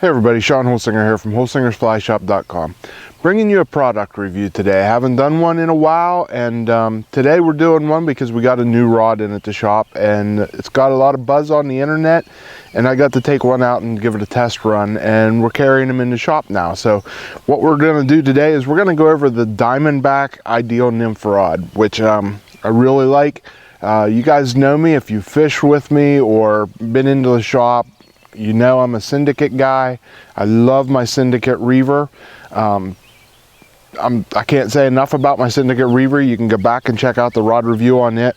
Hey everybody, Sean Holsinger here from holsingersflyshop.com. Bringing you a product review today. I haven't done one in a while, and today we're doing one because we got a new rod in at the shop and it's got a lot of buzz on the internet, and I got to take one out and give it a test run, and we're carrying them in the shop now. So what we're going to do today is we're going to go over the Diamondback Ideal Nymph rod, which I really like. You guys know me if you fish with me or been into the shop. You know I'm a syndicate guy. I love my syndicate reaver. I can't say enough about my syndicate reaver. You can go back and check out the rod review on it.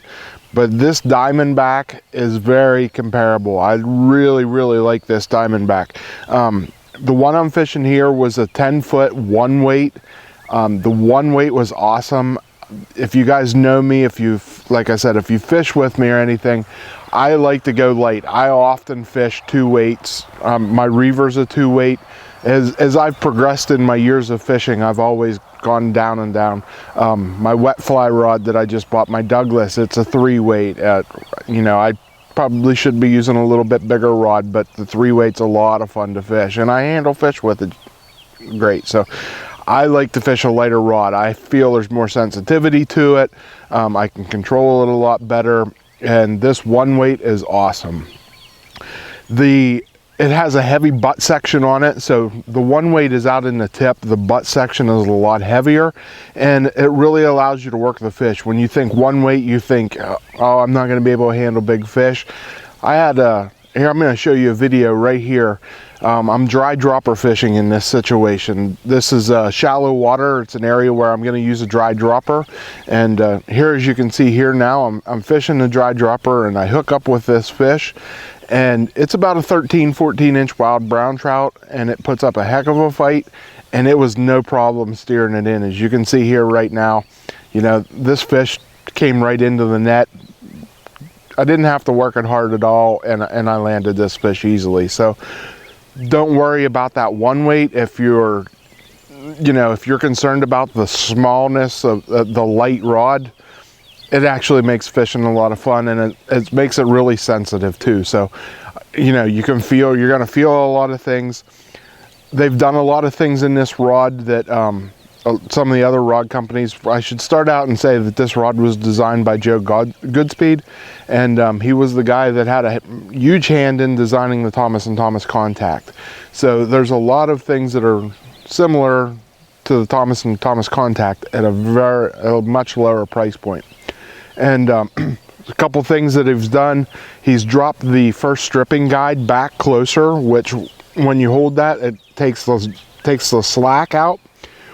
But this Diamondback is very comparable. I really like this Diamondback. The one I'm fishing here was a 10-foot one weight. The one weight was awesome. If you guys know me, like I said, if you fish with me or anything, I like to go light. I often fish 2 weights. My reaver's a 2 weight. As I've progressed in my years of fishing, I've always gone down and down. My wet fly rod that I just bought, my Douglas, it's a 3 weight. You know, I probably should be using a little bit bigger rod, but the 3 weight's a lot of fun to fish, and I handle fish with it great. So I like to fish a lighter rod. I feel there's more sensitivity to it. I can control it a lot better, and this one weight is awesome. It has a heavy butt section on it, so the one weight is out in the tip. The butt section is a lot heavier, and it really allows you to work the fish. When you think one weight, you think, oh, I'm not going to be able to handle big fish. Here, I'm going to show you a video right here. I'm dry dropper fishing in this situation. This is shallow water. It's an area where I'm going to use a dry dropper. And here, as you can see here now, I'm fishing the dry dropper, and I hook up with this fish. And it's about a 13-14 inch wild brown trout, and it puts up a heck of a fight. And it was no problem steering it in. As you can see here right now, you know, this fish came right into the net. I didn't have to work it hard at all, and I landed this fish easily. So don't worry about that one weight if you're concerned about the smallness of the light rod. It actually makes fishing a lot of fun, and it makes it really sensitive too. So, you know, you're going to feel a lot of things. They've done a lot of things in this rod that some of the other rod companies. I should start out and say that this rod was designed by Joe Goodspeed, and he was the guy that had a huge hand in designing the Thomas & Thomas Contact. So there's a lot of things that are similar to the Thomas & Thomas Contact at a much lower price point. And a couple things that he's done, he's dropped the first stripping guide back closer, which when you hold that, it takes the slack out,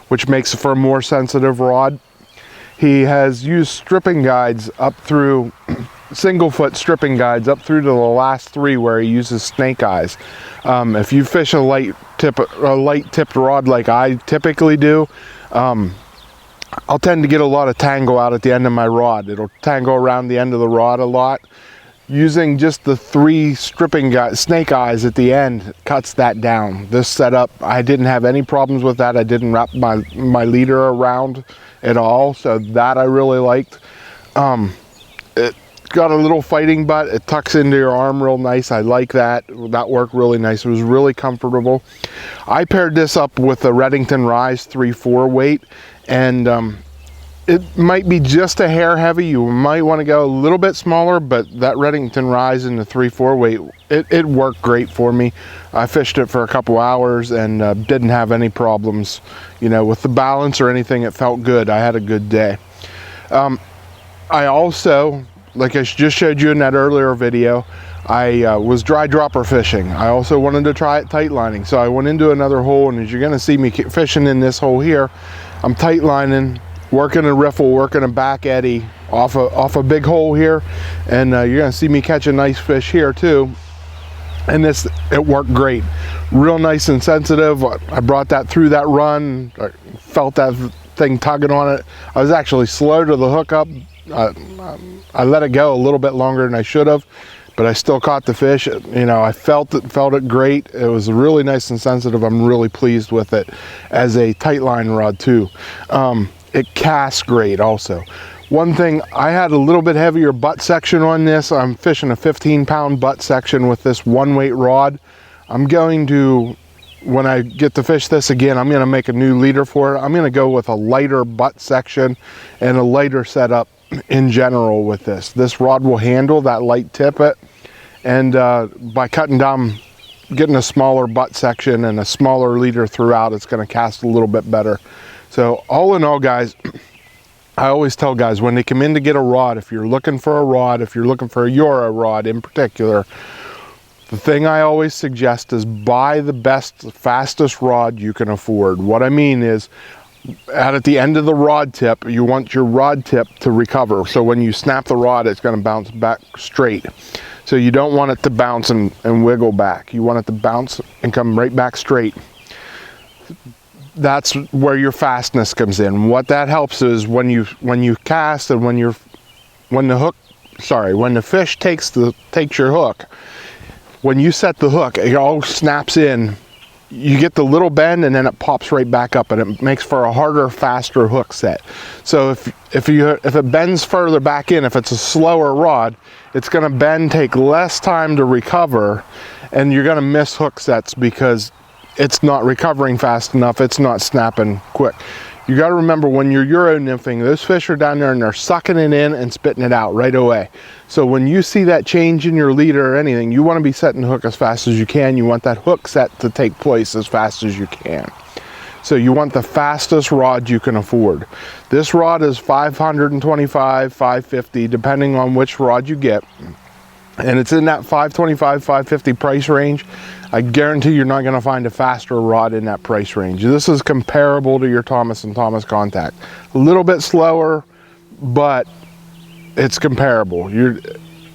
which makes for a more sensitive rod. He has used stripping guides up through, single foot stripping guides up through to the last 3 where he uses snake eyes. If you fish a light tipped rod like I typically do, I'll tend to get a lot of tangle out at the end of my rod. It'll tangle around the end of the rod a lot. Using just the 3 stripping guides, snake eyes at the end, cuts that down. This setup, I didn't have any problems with that. I didn't wrap my leader around at all, so that I really liked. It got a little fighting butt. It tucks into your arm real nice. I like that. That worked really nice. It was really comfortable. I paired this up with a Redington Rise 3/4 weight, and it might be just a hair heavy. You might want to go a little bit smaller, but that Redington Rise in the 3/4 weight, it worked great for me. I fished it for a couple hours and didn't have any problems, you know, with the balance or anything. It felt good. I had a good day. I also, like I just showed you in that earlier video, I was dry dropper fishing. I also wanted to try it tight lining, so I went into another hole, and as you're going to see me fishing in this hole here, I'm tight lining, working a riffle, working a back eddy off a big hole here, and you're going to see me catch a nice fish here too. And it worked great, real nice and sensitive. I brought that through that run. I felt that thing tugging on it. I was actually slow to the hookup. I let it go a little bit longer than I should have, but I still caught the fish. You know, I felt it great. It was really nice and sensitive. I'm really pleased with it as a tight line rod too. It casts great also. One thing, I had a little bit heavier butt section on this. I'm fishing a 15-pound butt section with this one weight rod. I'm going to when I get to fish this again, I'm gonna make a new leader for it. I'm gonna go with a lighter butt section and a lighter setup in general with this. This rod will handle that light tippet, and by cutting down, getting a smaller butt section and a smaller leader throughout, it's gonna cast a little bit better. So all in all, guys, I always tell guys when they come in to get a rod, if you're looking for a rod, if you're looking for a Euro rod in particular, the thing I always suggest is buy the best, fastest rod you can afford. What I mean is, at the end of the rod tip, you want your rod tip to recover. So when you snap the rod, it's going to bounce back straight. So you don't want it to bounce and wiggle back. You want it to bounce and come right back straight. That's where your fastness comes in. What that helps is when you cast and when the fish takes your hook. When you set the hook, it all snaps in. You get the little bend and then it pops right back up, and it makes for a harder, faster hook set. So if it bends further back in, if it's a slower rod, it's going to bend, take less time to recover, and you're going to miss hook sets because it's not recovering fast enough. It's not snapping quick. You got to remember, when you're Euro nymphing, those fish are down there and they're sucking it in and spitting it out right away. So when you see that change in your leader or anything, you want to be setting the hook as fast as you can. You want that hook set to take place as fast as you can. So you want the fastest rod you can afford. This rod is $525, $550, depending on which rod you get. And it's in that $525, $550 price range. I guarantee you're not going to find a faster rod in that price range. This is comparable to your Thomas & Thomas Contact. A little bit slower, but it's comparable.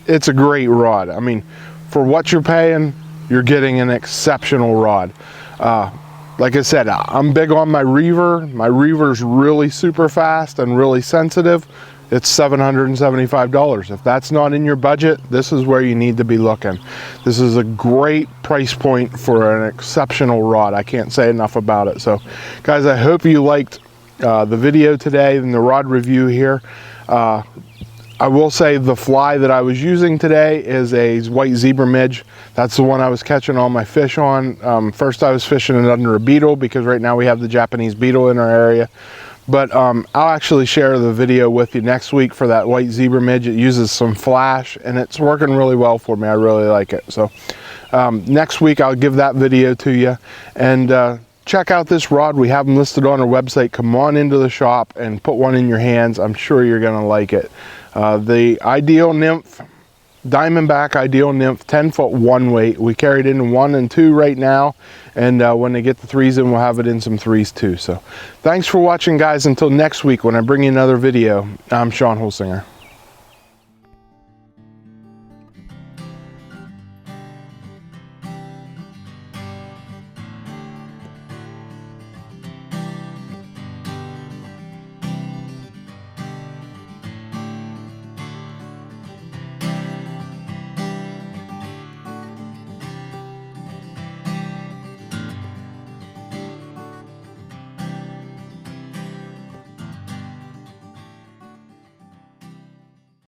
It's a great rod. I mean, for what you're paying, you're getting an exceptional rod. Like I said, I'm big on my Reaver. My Reaver's really super fast and really sensitive. It's $775. If that's not in your budget, this is where you need to be looking. This is a great price point for an exceptional rod. I can't say enough about it. So guys, I hope you liked the video today and the rod review here. I will say the fly that I was using today is a white zebra midge. That's the one I was catching all my fish on. First I was fishing it under a beetle, because right now we have the Japanese beetle in our area. But I'll actually share the video with you next week for that white zebra midge. It uses some flash and it's working really well for me. I really like it. So next week I'll give that video to you, and check out this rod. We have them listed on our website. Come on into the shop and put one in your hands. I'm sure you're going to like it. The Ideal Nymph, Diamondback Ideal Nymph, 10-foot one weight. We carry it in 1 and 2 right now, and when they get the 3s in, we'll have it in some 3s too. So thanks for watching, guys. Until next week when I bring you another video, I'm Sean Holsinger.